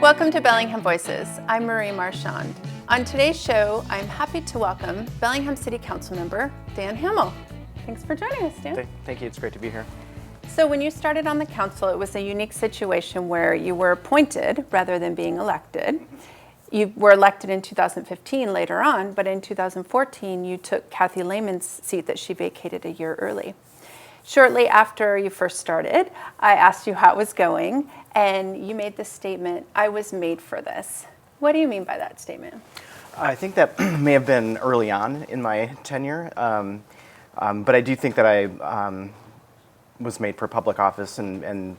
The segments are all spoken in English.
Welcome to Bellingham Voices. I'm Marie Marchand. On today's show, I'm happy to welcome Bellingham City Council member Dan Hammill. Thanks for joining us, Dan. Thank you. It's great to be here. So when you started on the council, it was a unique situation where you were appointed rather than being elected. You were elected in 2015 later on, but in 2014 you took Kathy Lehman's seat that she vacated a year early. Shortly after you first started, I asked you how it was going, and you made the statement, "I was made for this." What do you mean by that statement? I think that may have been early on in my tenure, but I do think that I was made for public office, and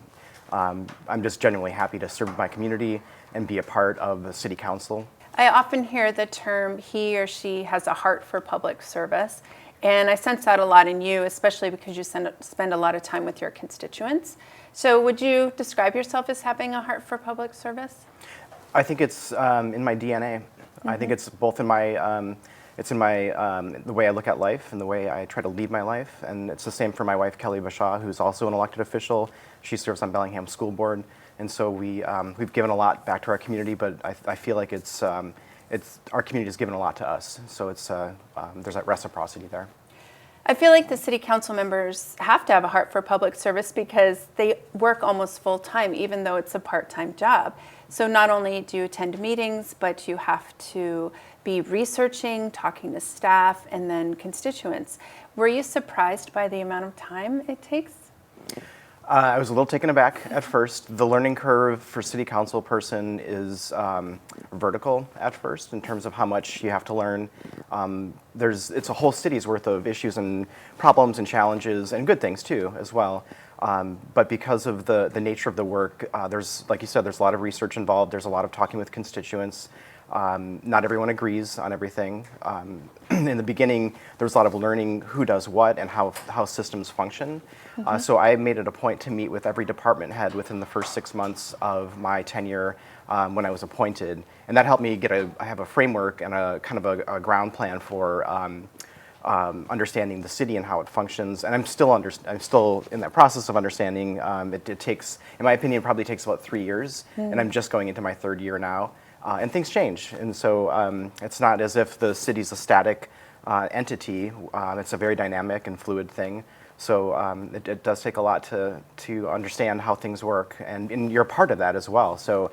I'm just genuinely happy to serve my community and be a part of the city council. I often hear the term he or she has a heart for public service, and I sense that a lot in you, especially because you spend a lot of time with your constituents. So would you describe yourself as having a heart for public service? I think it's in my DNA. Mm-hmm. I think it's both in my the way I look at life and the way I try to lead my life, and it's the same for my wife Kelly Bashaw, who's also an elected official. She serves on Bellingham School Board, and so we've given a lot back to our community. But I feel like it's our community has given a lot to us, so it's there's that reciprocity there. I feel like the city council members have to have a heart for public service because they work almost full time, even though it's a part-time job. So not only do you attend meetings, but you have to be researching, talking to staff, and then constituents. Were you surprised by the amount of time it takes? I was a little taken aback at first. The learning curve for city council person is vertical at first in terms of how much you have to learn. It's a whole city's worth of issues and problems and challenges and good things too as well. But because of the nature of the work, like you said, there's a lot of research involved. There's a lot of talking with constituents. Not everyone agrees on everything. In the beginning, there was a lot of learning who does what and how systems function. Mm-hmm. So I made it a point to meet with every department head within the first 6 months of my tenure when I was appointed. And that helped me I have a framework and a kind of a ground plan for understanding the city and how it functions. And I'm still in that process of understanding. It takes, in my opinion, probably takes about 3 years. Mm. And I'm just going into my third year now. And things change, and so it's not as if the city's a static entity. It's a very dynamic and fluid thing. So it does take a lot to understand how things work, and you're a part of that as well. So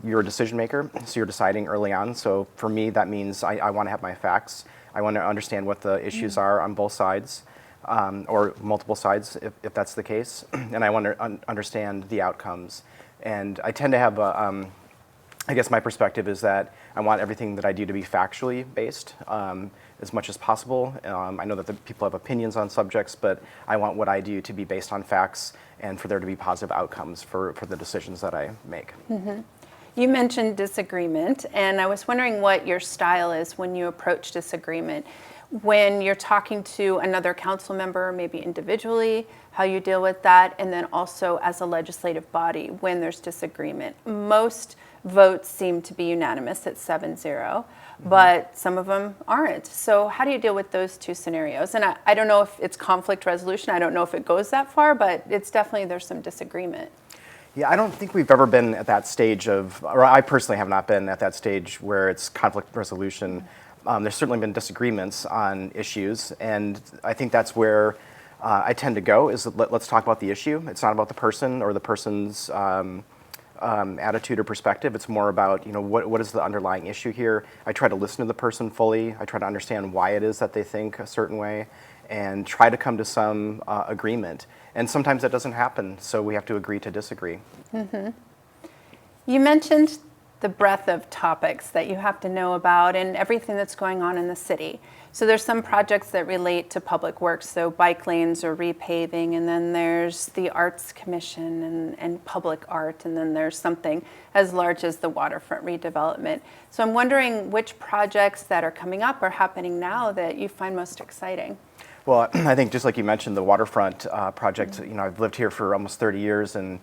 you're a decision maker, so you're deciding early on. So for me, that means I want to have my facts. I want to understand what the issues are on both sides, or multiple sides, if that's the case, and I want to understand the outcomes. And I tend to have I guess my perspective is that I want everything that I do to be factually based as much as possible. I know that the people have opinions on subjects, but I want what I do to be based on facts and for there to be positive outcomes for the decisions that I make. Mm-hmm. You mentioned disagreement, and I was wondering what your style is when you approach disagreement. When you're talking to another council member, maybe individually, how you deal with that, and then also as a legislative body when there's disagreement. Most votes seem to be unanimous at 7-0, mm-hmm. but some of them aren't. So how do you deal with those two scenarios? And I don't know if it's conflict resolution. I don't know if it goes that far, but it's definitely there's some disagreement. Yeah, I don't think we've ever been at that stage or I personally have not been at that stage where it's conflict resolution. There's certainly been disagreements on issues, and I think that's where I tend to go is let's talk about the issue. It's not about the person or the person's attitude or perspective. It's more about what is the underlying issue here. I try to listen to the person fully. I try to understand why it is that they think a certain way, and try to come to some agreement. And sometimes that doesn't happen, so we have to agree to disagree. Mm-hmm. You mentioned the breadth of topics that you have to know about and everything that's going on in the city. So there's some projects that relate to public works, so bike lanes or repaving, and then there's the Arts Commission and public art, and then there's something as large as the waterfront redevelopment. So I'm wondering which projects that are coming up or happening now that you find most exciting. Well, I think just like you mentioned, the waterfront project, I've lived here for almost 30 years, and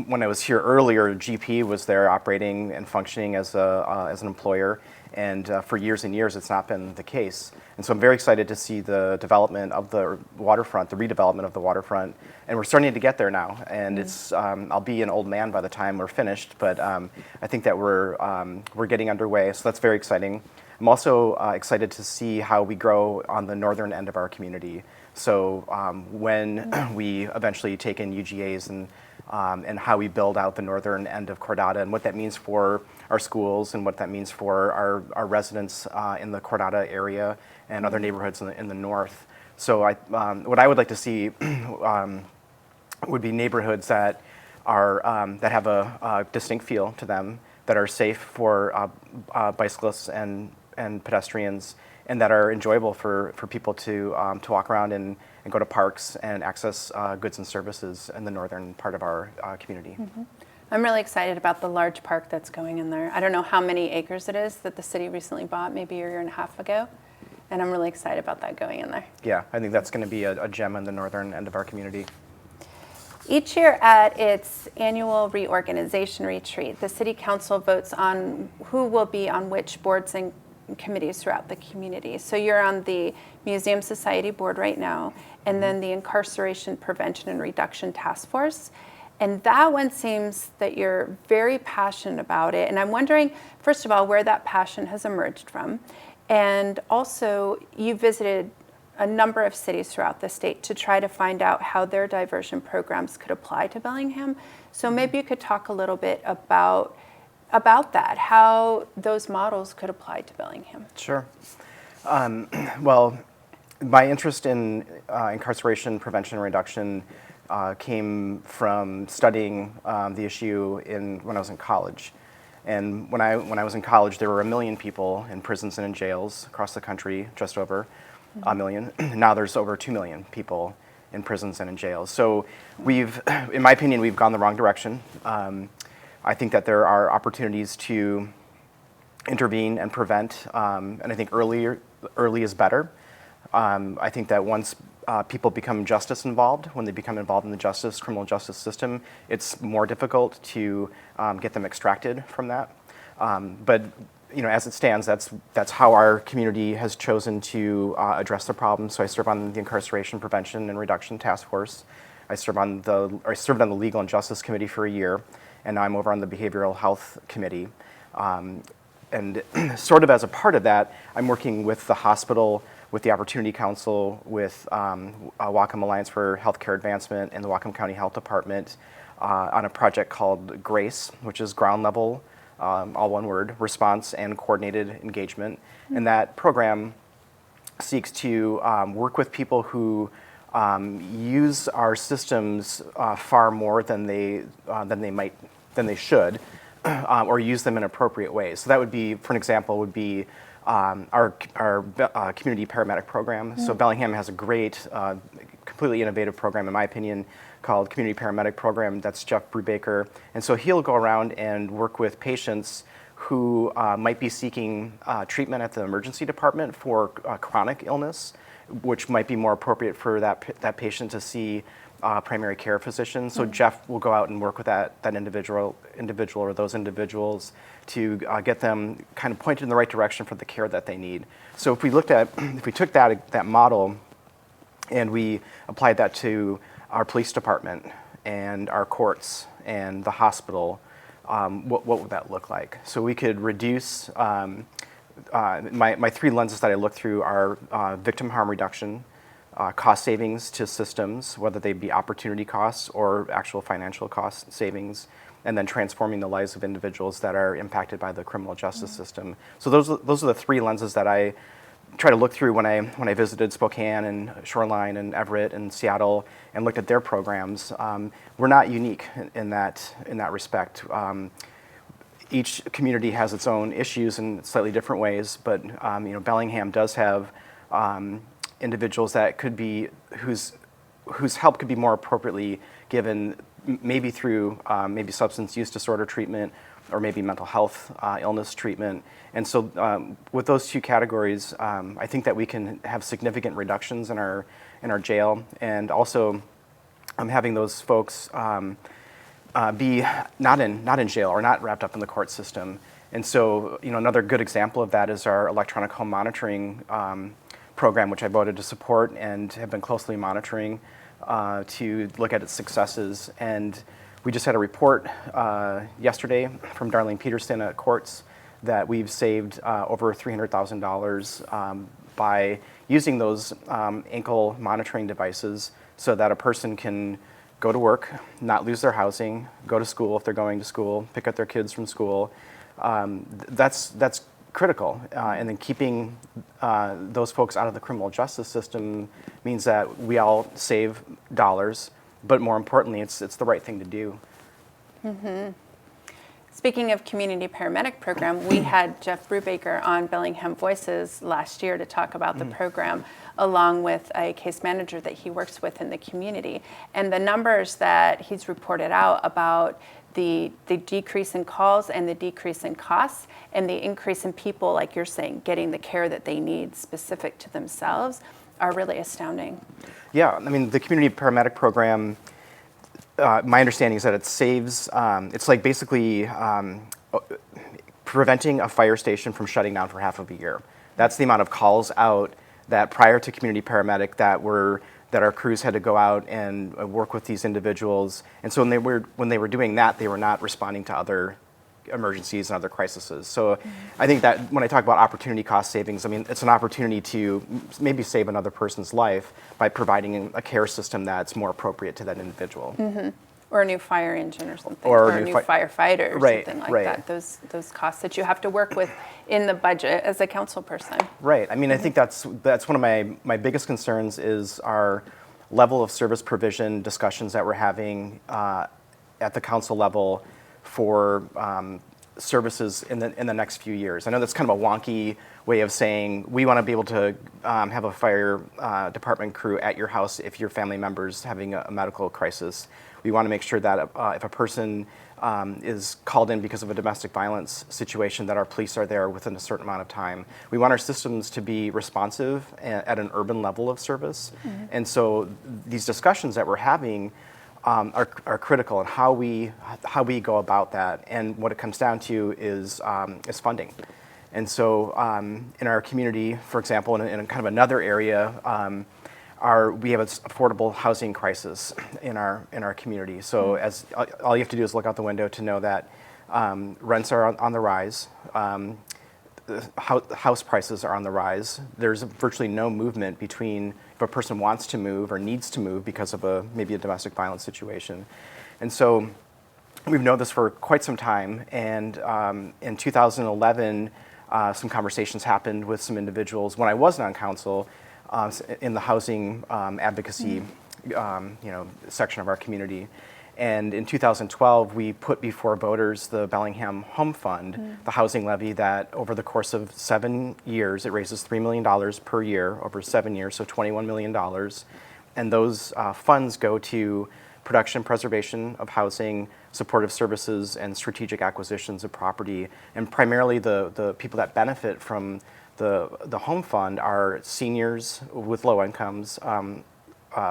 when I was here earlier, GP was there operating and functioning as an employer, And for years and years, it's not been the case. And so I'm very excited to see the development of the waterfront, the redevelopment of the waterfront. And we're starting to get there now. And it's I'll be an old man by the time we're finished, but I think that we're getting underway. So that's very exciting. I'm also excited to see how we grow on the northern end of our community. So when we eventually take in UGAs and how we build out the northern end of Cordata and what that means for our schools and what that means for our residents in the Cordata area and other neighborhoods in the north. So what I would like to see would be neighborhoods that that have a distinct feel to them, that are safe for bicyclists and pedestrians, and that are enjoyable for people to walk around and go to parks and access goods and services in the northern part of our community. Mm-hmm. I'm really excited about the large park that's going in there. I don't know how many acres it is that the city recently bought, maybe a year and a half ago, and I'm really excited about that going in there. Yeah, I think that's going to be a gem in the northern end of our community. Each year at its annual reorganization retreat, the City Council votes on who will be on which boards and committees throughout the community. So you're on the Museum Society Board right now, and then the Incarceration Prevention and Reduction Task Force. And that one seems that you're very passionate about it. And I'm wondering, first of all, where that passion has emerged from. And also, you visited a number of cities throughout the state to try to find out how their diversion programs could apply to Bellingham. So maybe you could talk a little bit about that, how those models could apply to Bellingham. Sure. Well, my interest in incarceration prevention and reduction came from studying the issue when I was in college. And when I was in college, there were 1 million people in prisons and in jails across the country, just over 1 million. Now there's over 2 million people in prisons and in jails. So in my opinion, we've gone the wrong direction. I think that there are opportunities to intervene and prevent, and I think early is better. I think that once people become justice involved, when they become involved in the criminal justice system, it's more difficult to get them extracted from that. But as it stands, that's how our community has chosen to address the problem. So I serve on the Incarceration Prevention and Reduction Task Force. I served on the Legal and Justice Committee for a year, and now I'm over on the Behavioral Health Committee. And sort of as a part of that, I'm working with the hospital, with the Opportunity Council, with Whatcom Alliance for Healthcare Advancement and the Whatcom County Health Department on a project called GRACE, which is ground level, all one word, response and coordinated engagement. And that program seeks to work with people who use our systems far more than they should, or use them in appropriate ways. So that would be, for an example, would be our community paramedic program. So Bellingham has a great, completely innovative program, in my opinion, called Community Paramedic Program. That's Jeff Brubaker. And so he'll go around and work with patients who might be seeking treatment at the emergency department for chronic illness, which might be more appropriate for that patient to see primary care physician. So Jeff will go out and work with that individual or those individuals to get them kind of pointed in the right direction for the care that they need. So if we took that model and we applied that to our police department and our courts and the hospital, what would that look like? So we could reduce, my 3 lenses that I look through are victim harm reduction, cost savings to systems, whether they be opportunity costs or actual financial cost savings, and then transforming the lives of individuals that are impacted by the criminal justice system. So those are the 3 lenses that I try to look through when I visited Spokane and Shoreline and Everett and Seattle and looked at their programs. We're not unique in that respect. Each community has its own issues in slightly different ways, but Bellingham does have individuals that could be whose help could be more appropriately given, maybe through maybe substance use disorder treatment or maybe mental health illness treatment. And so with those 2 categories, I think that we can have significant reductions in our jail, and also having those folks be not in jail or not wrapped up in the court system, And so, another good example of that is our electronic home monitoring program, which I voted to support and have been closely monitoring to look at its successes. And we just had a report yesterday from Darlene Peterson at Courts that we've saved over $300,000 by using those ankle monitoring devices so that a person can go to work, not lose their housing, go to school if they're going to school, pick up their kids from school. That's critical. And then keeping those folks out of the criminal justice system means that we all save dollars, but more importantly, it's the right thing to do. Mm-hmm. Speaking of community paramedic program, we had Jeff Brubaker on Bellingham Voices last year to talk about the program, along with a case manager that he works with in the community. And the numbers that he's reported out about the decrease in calls and the decrease in costs and the increase in people, like you're saying, getting the care that they need specific to themselves are really astounding. Yeah, I mean, the community paramedic program, my understanding is that it saves, it's like basically preventing a fire station from shutting down for half of a year. That's the amount of calls out that prior to community paramedic that our crews had to go out and work with these individuals. And so when they were doing that, they were not responding to other emergencies and other crises. So I think that when I talk about opportunity cost savings, I mean, it's an opportunity to maybe save another person's life by providing a care system that's more appropriate to that individual. Mm-hmm. Or a new fire engine or something, or a new firefighter or something like that. Those costs that you have to work with in the budget as a council person. Right. I mean, I think that's one of my biggest concerns is our level of service provision discussions that we're having at the council level for services in the next few years. I know that's kind of a wonky way of saying we want to be able to have a fire department crew at your house if your family member's having a medical crisis. We want to make sure that if a person is called in because of a domestic violence situation, that our police are there within a certain amount of time. We want our systems to be responsive at an urban level of service. Mm-hmm. And so these discussions that we're having are critical in how we go about that. And what it comes down to is funding. And so in our community, for example, in kind of another area, we have an affordable housing crisis in our community. So as all you have to do is look out the window to know that rents are on the rise, house prices are on the rise. There's virtually no movement between if a person wants to move or needs to move because of maybe a domestic violence situation. And so we've known this for quite some time. And in 2011, some conversations happened with some individuals when I wasn't on council in the housing advocacy section of our community. And in 2012, we put before voters the Bellingham Home Fund, the housing levy that over the course of 7 years, it raises $3 million per year over 7 years, so $21 million. And those funds go to production, preservation of housing, supportive services, and strategic acquisitions of property. And primarily the people that benefit from the home fund are seniors with low incomes,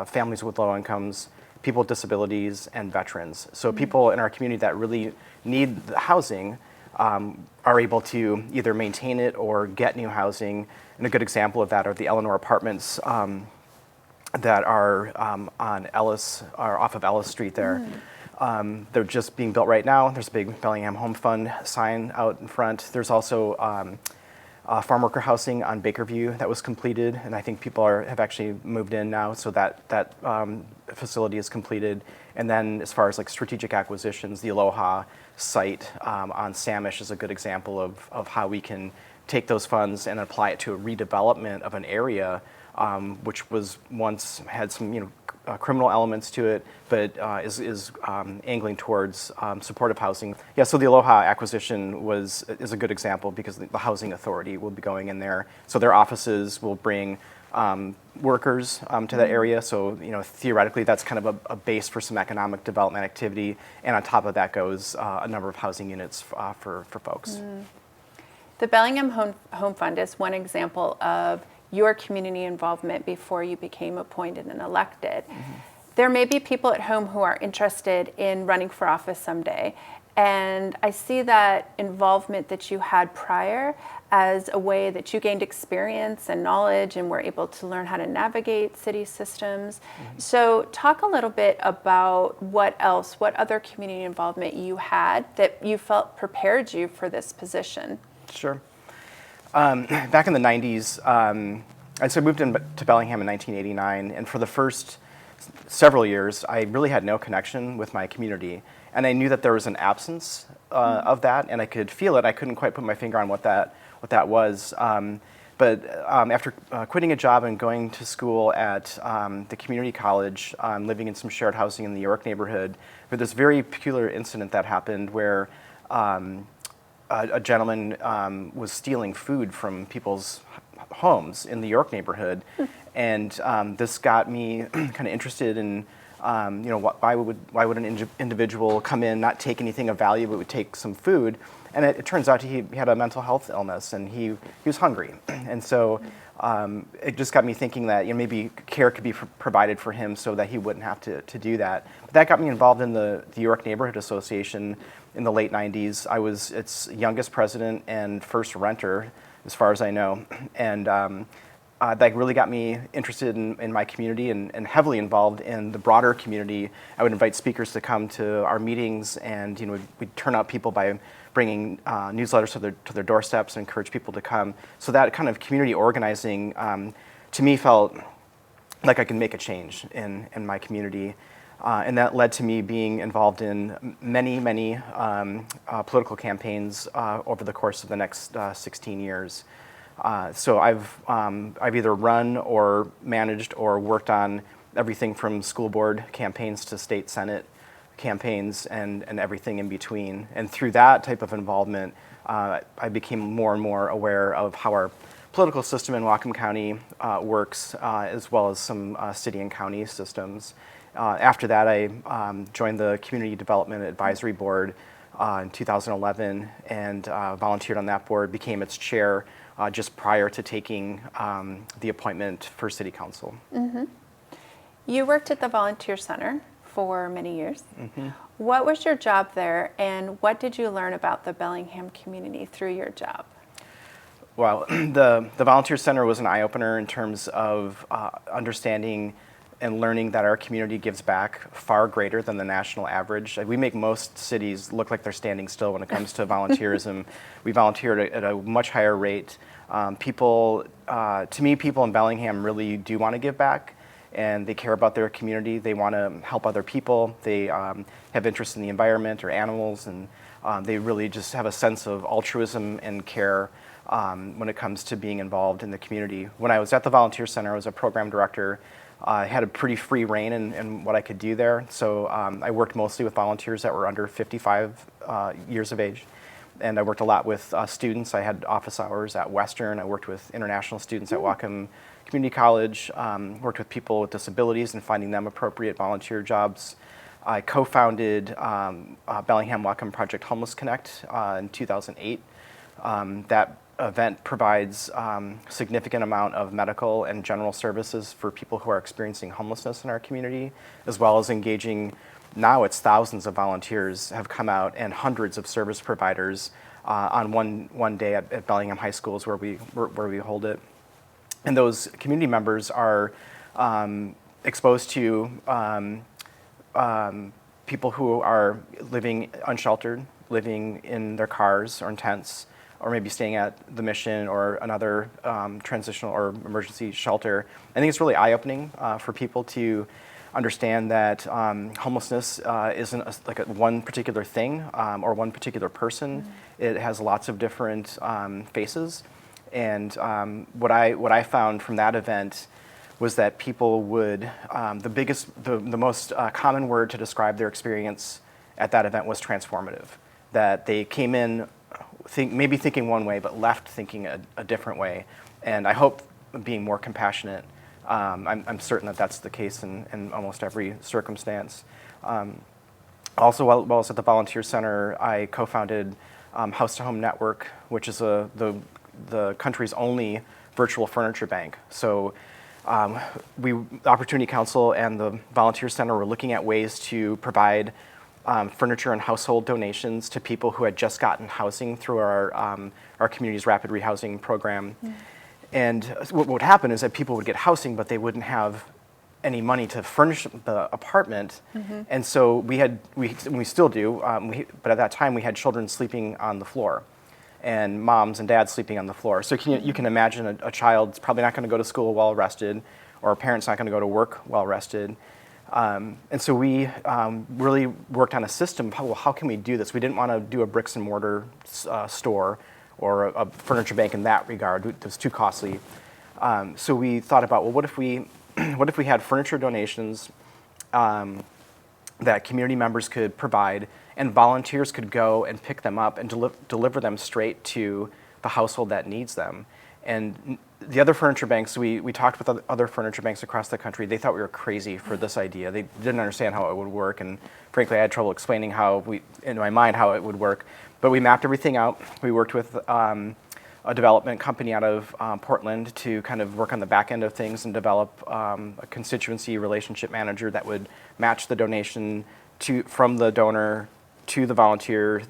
families with low incomes, people with disabilities, and veterans. So people in our community that really need the housing are able to either maintain it or get new housing. And a good example of that are the Eleanor apartments that are on Ellis, or off of Ellis Street there. They're just being built right now. There's a big Bellingham Home Fund sign out in front. There's also farm worker housing on Bakerview that was completed, and I think people have actually moved in now, so that facility is completed. And then as far as like strategic acquisitions, the Aloha site on Samish is a good example of how we can take those funds and apply it to a redevelopment of an area which was once had some criminal elements to it, but is angling towards supportive housing. Yeah, so the Aloha acquisition is a good example because the housing authority will be going in there. So their offices will bring workers to that area. So theoretically, that's kind of a base for some economic development activity. And on top of that goes a number of housing units for folks. The Bellingham Home Fund is one example of your community involvement before you became appointed and elected. There may be people at home who are interested in running for office someday, And I see that involvement that you had prior as a way that you gained experience and knowledge and were able to learn how to navigate city systems. So talk a little bit about what other community involvement you had that you felt prepared you for this position. Sure. Back in the 90s, I moved to Bellingham in 1989, and for the first several years, I really had no connection with my community. And I knew that there was an absence of that, and I could feel it. I couldn't quite put my finger on what that was. But after quitting a job and going to school at the community college, living in some shared housing in the York neighborhood, there was this very peculiar incident that happened where a gentleman was stealing food from people's homes in the York neighborhood, and this got me kind of interested in, why would an individual come in, not take anything of value, but would take some food? And it turns out he had a mental health illness, and he was hungry, and so it just got me thinking that maybe care could be provided for him so that he wouldn't have to do that. But that got me involved in the York Neighborhood Association in the late 90s. I was its youngest president and first renter, as far as I know, and that really got me interested in my community and heavily involved in the broader community. I would invite speakers to come to our meetings, and we'd turn out people by bringing newsletters to their doorsteps and encourage people to come. So that kind of community organizing, to me, felt like I could make a change in my community. And that led to me being involved in many political campaigns over the course of the next 16 years. So I've either run or managed or worked on everything from school board campaigns to state senate campaigns and everything in between. And through that type of involvement, I became more and more aware of how our political system in Whatcom County works, as well as some city and county systems. After that, I joined the Community Development Advisory Board in 2011 and volunteered on that board, became its chair just prior to taking the appointment for City Council. Mm-hmm. You worked at the Volunteer Center for many years. Mm-hmm. What was your job there, and what did you learn about the Bellingham community through your job? Well, the Volunteer Center was an eye-opener in terms of understanding and learning that our community gives back far greater than the national average. We make most cities look like they're standing still when it comes to volunteerism. We volunteer at a much higher rate. To me, people in Bellingham really do want to give back, and they care about their community. They want to help other people. They have interest in the environment or animals, and they really just have a sense of altruism and care when it comes to being involved in the community. When I was at the Volunteer Center, I was a program director. I had a pretty free rein in what I could do there. So I worked mostly with volunteers that were under 55 years of age. And I worked a lot with students. I had office hours at Western. I worked with international students at Whatcom Community College, worked with people with disabilities and finding them appropriate volunteer jobs. I co-founded Bellingham Whatcom Project Homeless Connect in 2008. That event provides significant amount of medical and general services for people who are experiencing homelessness in our community, as well as engaging, now it's thousands of volunteers have come out and hundreds of service providers on one day at Bellingham High School is where we hold it. And those community members are exposed to people who are living unsheltered, living in their cars or in tents, or maybe staying at the Mission or another transitional or emergency shelter. I think it's really eye-opening for people to understand that homelessness isn't like one particular thing or one particular person. Mm-hmm. It has lots of different faces. And what I found from that event was that people would, the most common word to describe their experience at that event was transformative. That they came in maybe thinking one way, but left thinking a different way. And I hope being more compassionate. I'm certain that that's the case in almost every circumstance. Also, while I was at the Volunteer Center, I co-founded House to Home Network, which is the country's only virtual furniture bank. So the Opportunity Council and the Volunteer Center were looking at ways to provide furniture and household donations to people who had just gotten housing through our community's rapid rehousing program. And what would happen is that people would get housing, but they wouldn't have any money to furnish the apartment. And so we still do, but at that time we had children sleeping on the floor and moms and dads sleeping on the floor. So you can imagine a child's probably not going to go to school well rested, or a parent's not going to go to work well rested. And so we really worked on a system. How can we do this? We didn't want to do a bricks and mortar store or a furniture bank in that regard. It was too costly. So we thought about, well, what if we had furniture donations that community members could provide, and volunteers could go and pick them up and deliver them straight to the household that needs them. And the other furniture banks, we talked with other furniture banks across the country. They thought we were crazy for this idea. They didn't understand how it would work, and frankly, I had trouble explaining in my mind how it would work. But we mapped everything out. We worked with a development company out of Portland to kind of work on the back end of things and develop a constituency relationship manager that would match the donation from the donor to the volunteer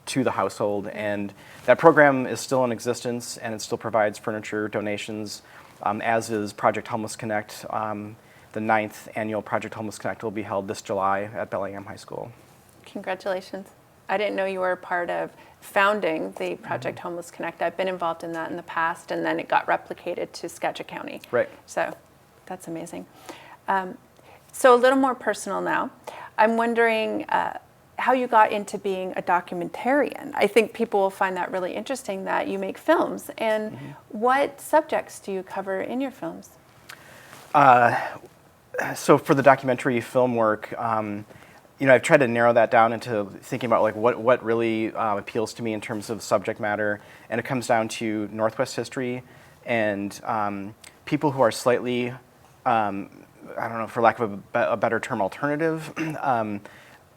to the household. And that program is still in existence, and it still provides furniture donations, as is Project Homeless Connect. The 9th annual Project Homeless Connect will be held this July at Bellingham High School. Congratulations. I didn't know you were a part of founding the Project Homeless Connect. I've been involved in that in the past, and then it got replicated to Skagit County. Right. So that's amazing. So a little more personal now. I'm wondering how you got into being a documentarian. I think people will find that really interesting, that you make films. And what subjects do you cover in your films? So for the documentary film work, I've tried to narrow that down into thinking about like what really appeals to me in terms of subject matter, and it comes down to Northwest history and people who are slightly, I don't know, for lack of a better term, alternative,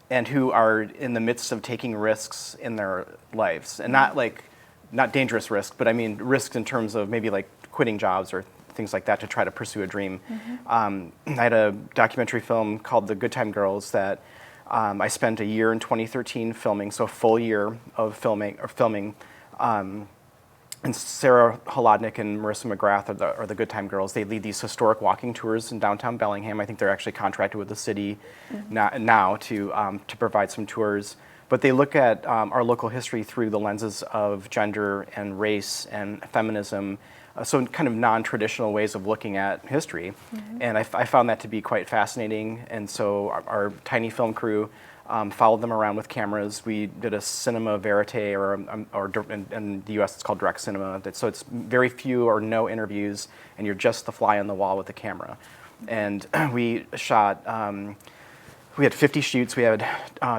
and who are in the midst of taking risks in their lives, and not dangerous risks, but I mean risks in terms of maybe like quitting jobs or things like that to try to pursue a dream. I had a documentary film called The Good Time Girls that I spent a year in 2013 filming, so a full year of filming. And Sarah Holodnik and Marissa McGrath are the Good Time Girls. They lead these historic walking tours in downtown Bellingham. I think they're actually contracted with the city now to provide some tours. But they look at our local history through the lenses of gender and race and feminism, so kind of non-traditional ways of looking at history. And I found that to be quite fascinating. And so our tiny film crew followed them around with cameras. We did a cinema verite, or in the U.S. it's called direct cinema. So it's very few or no interviews, and you're just the fly on the wall with the camera. And we shot. We had 50 shoots. We had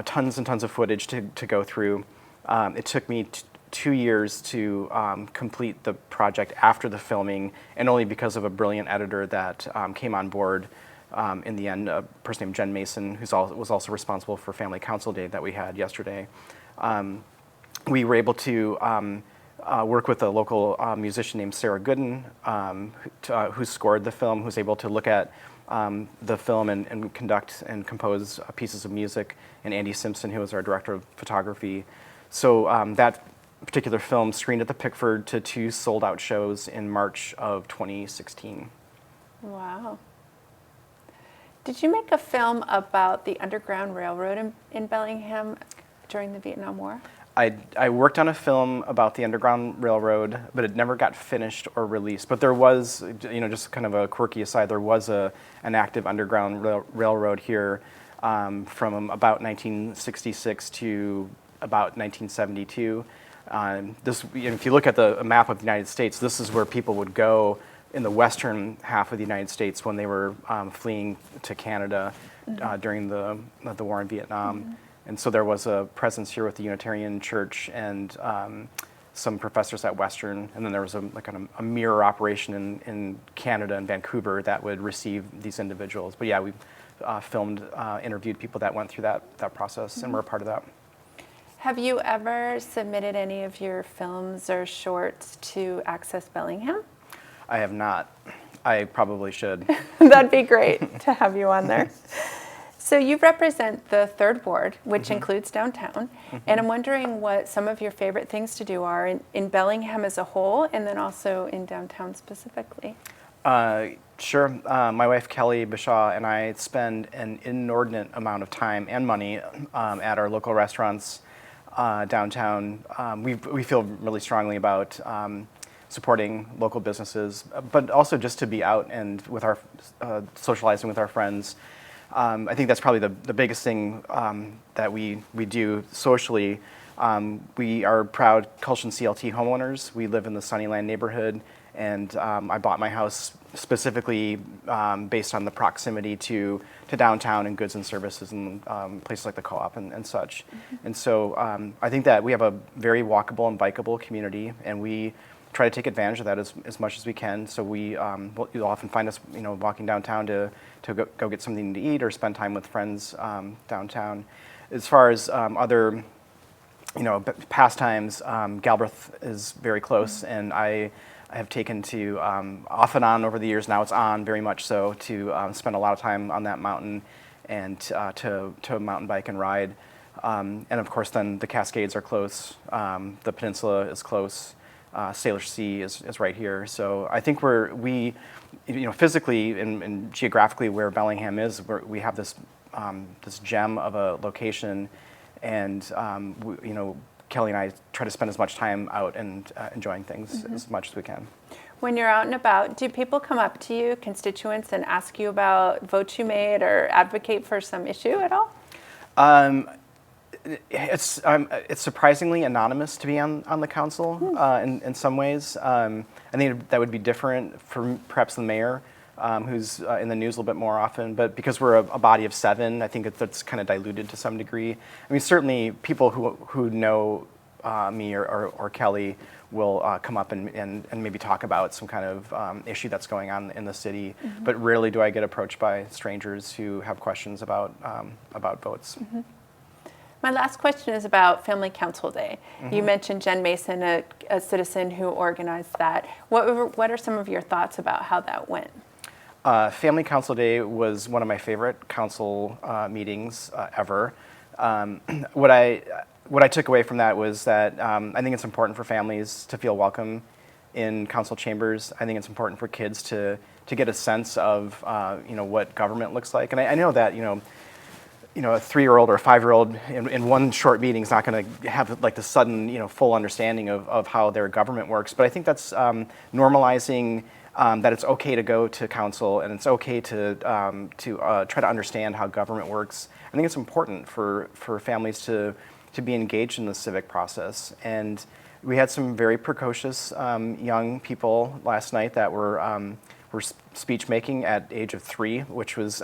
tons and tons of footage to go through. It took me 2 years to complete the project after the filming, and only because of a brilliant editor that came on board in the end, a person named Jen Mason, who was also responsible for Family Council Day that we had yesterday. We were able to work with a local musician named Sarah Gooden, who scored the film, who's able to look at the film and conduct and compose pieces of music, and Andy Simpson, who was our director of photography. So that particular film screened at the Pickford to 2 sold-out shows in March of 2016. Wow. Did you make a film about the Underground Railroad in Bellingham during the Vietnam War? I worked on a film about the Underground Railroad, but it never got finished or released. But there was, just kind of a quirky aside, there was an active Underground Railroad here from about 1966 to about 1972. If you look at the map of the United States, this is where people would go in the western half of the United States when they were fleeing to Canada during the war in Vietnam. And so there was a presence here with the Unitarian Church and some professors at Western, and then there was a mirror operation in Canada and Vancouver that would receive these individuals. But yeah, we filmed, interviewed people that went through that process, and were a part of that. Have you ever submitted any of your films or shorts to Access Bellingham? I have not. I probably should. That'd be great to have you on there. So you represent the third ward, which includes downtown, and I'm wondering what some of your favorite things to do are in Bellingham as a whole, and then also in downtown specifically. Sure. My wife Kelly Bishaw and I spend an inordinate amount of time and money at our local restaurants downtown. We feel really strongly about supporting local businesses, but also just to be out and with our socializing with our friends. I think that's probably the biggest thing that we do socially. We are proud Culshan CLT homeowners. We live in the Sunnyland neighborhood, and I bought my house specifically based on the proximity to downtown and goods and services and places like the co-op and such. And so I think that we have a very walkable and bikeable community, and we try to take advantage of that as much as we can. So you'll often find us, walking downtown to go get something to eat or spend time with friends downtown. As far as other, pastimes, Galbraith is very close, and I have taken to, off and on over the years, now it's on very much so, to spend a lot of time on that mountain and to mountain bike and ride. And of course then the Cascades are close, the peninsula is close, Salish Sea is right here. So I think we physically and geographically where Bellingham is, we have this gem of a location, and Kelly and I try to spend as much time out and enjoying things as much as we can. When you're out and about, do people come up to you, constituents, and ask you about votes you made or advocate for some issue at all? It's surprisingly anonymous to be on the council in some ways. I think that would be different for perhaps the mayor, who's in the news a little bit more often. But because we're a body of 7, I think that's kind of diluted to some degree. I mean, certainly people who know me or Kelly will come up and maybe talk about some kind of issue that's going on in the city. But rarely do I get approached by strangers who have questions about votes. My last question is about Family Council Day. You mentioned Jen Mason, a citizen who organized that. What are some of your thoughts about how that went? Family Council Day was one of my favorite council meetings ever. What I took away from that was that I think it's important for families to feel welcome in council chambers. I think it's important for kids to get a sense of what government looks like. And I know that a 3-year-old or a 5-year-old in one short meeting is not going to have like the sudden full understanding of how their government works. But I think that's normalizing that it's okay to go to council and it's okay to try to understand how government works. I think it's important for families to be engaged in the civic process. And we had some very precocious young people last night that were speech making at age of 3, which was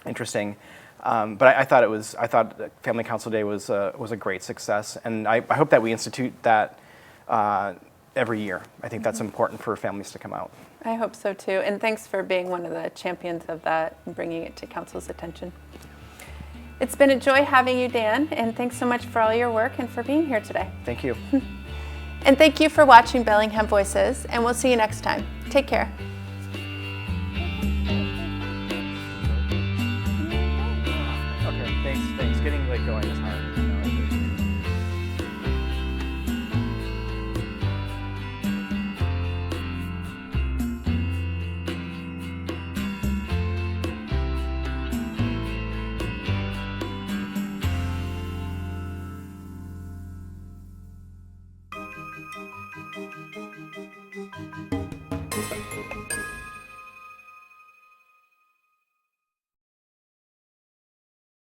interesting. But I thought Family Council Day was a great success, and I hope that we institute that every year. I think that's important for families to come out. I hope so too, and thanks for being one of the champions of that and bringing it to council's attention. It's been a joy having you, Dan, and thanks so much for all your work and for being here today. Thank you. And thank you for watching Bellingham Voices, and we'll see you next time. Take care. Okay, thanks. Getting going is hard.